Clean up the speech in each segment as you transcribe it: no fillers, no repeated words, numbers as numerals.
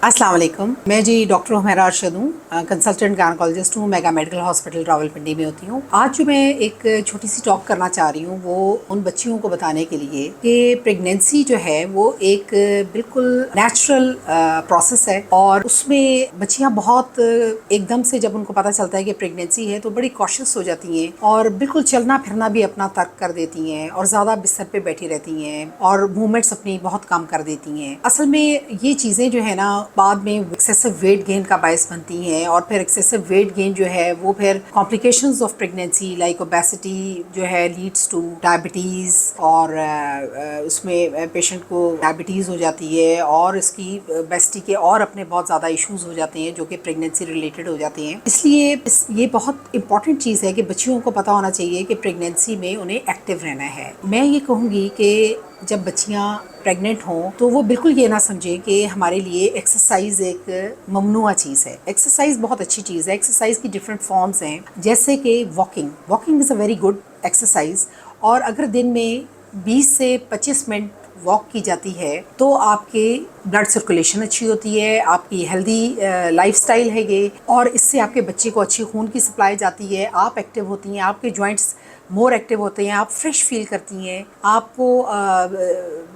अस्सलाम वालेकुम। मैं जी डॉक्टर हुमैरा अरशद हूँ, कंसल्टेंट गायनेकोलॉजिस्ट हूँ, मेगा मेडिकल हॉस्पिटल रावलपिंडी में होती हूँ। आज जो मैं एक छोटी सी टॉक करना चाह रही हूँ वो उन बच्चियों को बताने के लिए कि प्रेगनेंसी जो है वो एक बिल्कुल नेचुरल प्रोसेस है और उसमें बच्चियाँ बहुत एकदम से जब उनको पता चलता है कि प्रेगनेंसी है तो बड़ी कॉशियस हो जाती हैं और बिल्कुल चलना फिरना भी अपना तर्क कर देती हैं और ज़्यादा बिस्तर पे बैठी रहती हैं और मूवमेंट्स अपनी बहुत कम कर देती हैं। असल में ये चीज़ें जो है ना बाद में एक्सेसिव वेट गेन का बायस बनती हैं और फिर एक्सेसिव वेट गेन जो है वो फिर complications of pregnancy like obesity जो है लीड्स टू डायबिटीज़ और उसमें पेशेंट को डायबिटीज़ हो जाती है और इसकी ओबेसिटी के और अपने बहुत ज़्यादा इश्यूज हो जाते हैं जो कि प्रेगनेंसी रिलेटेड हो जाते हैं। इसलिए ये बहुत इंपॉर्टेंट चीज़ है कि बच्चियों को पता होना चाहिए कि प्रेगनेंसी में उन्हें एक्टिव रहना है। मैं ये कहूँगी कि जब बच्चियाँ प्रेग्नेंट हों तो वो बिल्कुल ये ना समझें कि हमारे लिए एक्सरसाइज एक ममनुआ चीज़ है। एक्सरसाइज बहुत अच्छी चीज़ है। एक्सरसाइज की डिफरेंट फॉर्म्स हैं जैसे कि walking is a very good exercise और अगर दिन में 20 से 25 मिनट वॉक की जाती है तो आपके ब्लड सर्कुलेशन अच्छी होती है, आपकी हेल्दी लाइफस्टाइल है ये और इससे आपके बच्चे को अच्छी खून की सप्लाई जाती है, आप एक्टिव होती हैं, आपके जॉइंट्स मोर एक्टिव होते हैं, आप फ्रेश फील करती हैं। आपको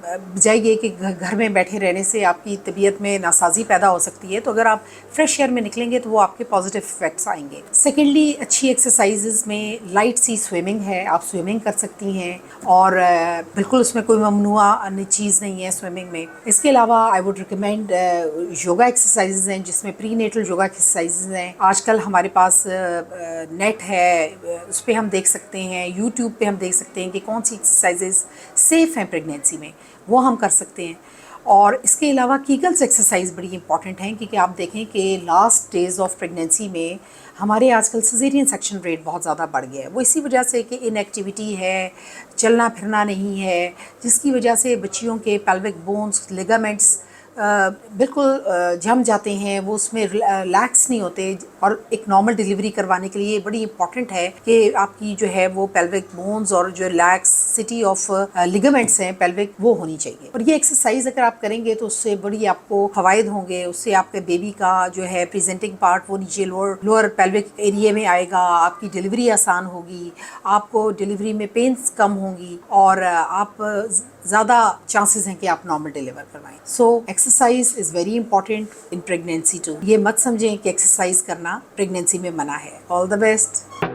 बजाय ये कि घर में बैठे रहने से आपकी तबीयत में नासाजी पैदा हो सकती है तो अगर आप फ्रेश एयर में निकलेंगे तो वो आपके पॉजिटिव इफेक्ट्स आएंगे। सेकेंडली अच्छी एक्सरसाइजेज में लाइट सी स्विमिंग है, आप स्विमिंग कर सकती हैं और बिल्कुल उसमें कोई ममनुआ चीज़ नहीं है स्विमिंग में। इसके अलावा I would recommend yoga exercises हैं जिसमें प्री नेटल योगा एक्सरसाइजेज हैं। आजकल हमारे पास नेट है, उस पर हम देख सकते हैं, यूट्यूब पे हम देख सकते हैं कि कौन सी एक्सरसाइजेज सेफ़ हैं प्रेगनेंसी में, वो हम कर सकते हैं। और इसके अलावा कीगल्स एक्सरसाइज बड़ी इंपॉर्टेंट हैं क्योंकि आप देखें कि लास्ट डेज ऑफ प्रेगनेंसी में हमारे आजकल सिजेरियन सेक्शन रेट बहुत ज़्यादा बढ़ गया है। वो इसी वजह से कि इनएक्टिविटी है, चलना फिरना नहीं है, जिसकी वजह से बच्चियों के पेल्विक बोन्स, लिगामेंट्स बिल्कुल जम जाते हैं, वो उसमें रिलैक्स नहीं होते और एक नॉर्मल डिलीवरी करवाने के लिए बड़ी इंपॉर्टेंट है कि आपकी जो है वो पेल्विक बोन्स और जो रिलैक्सिटी ऑफ लिगामेंट्स हैं पेल्विक वो होनी चाहिए। और ये एक्सरसाइज अगर आप करेंगे तो उससे बड़ी आपको फ़वाइद होंगे। उससे आपके बेबी का जो है प्रेजेंटिंग पार्ट वो नीचे लोअर पेल्विक एरिया में आएगा, आपकी डिलीवरी आसान होगी, आपको डिलीवरी में पेन्स कम होंगी और आप ज़्यादा चांसेस हैं कि आप नॉर्मल डिलीवर करवाएं। So exercise is very important in pregnancy too. ये मत समझें कि एक्सरसाइज करना प्रेगनेंसी में मना है। All the best.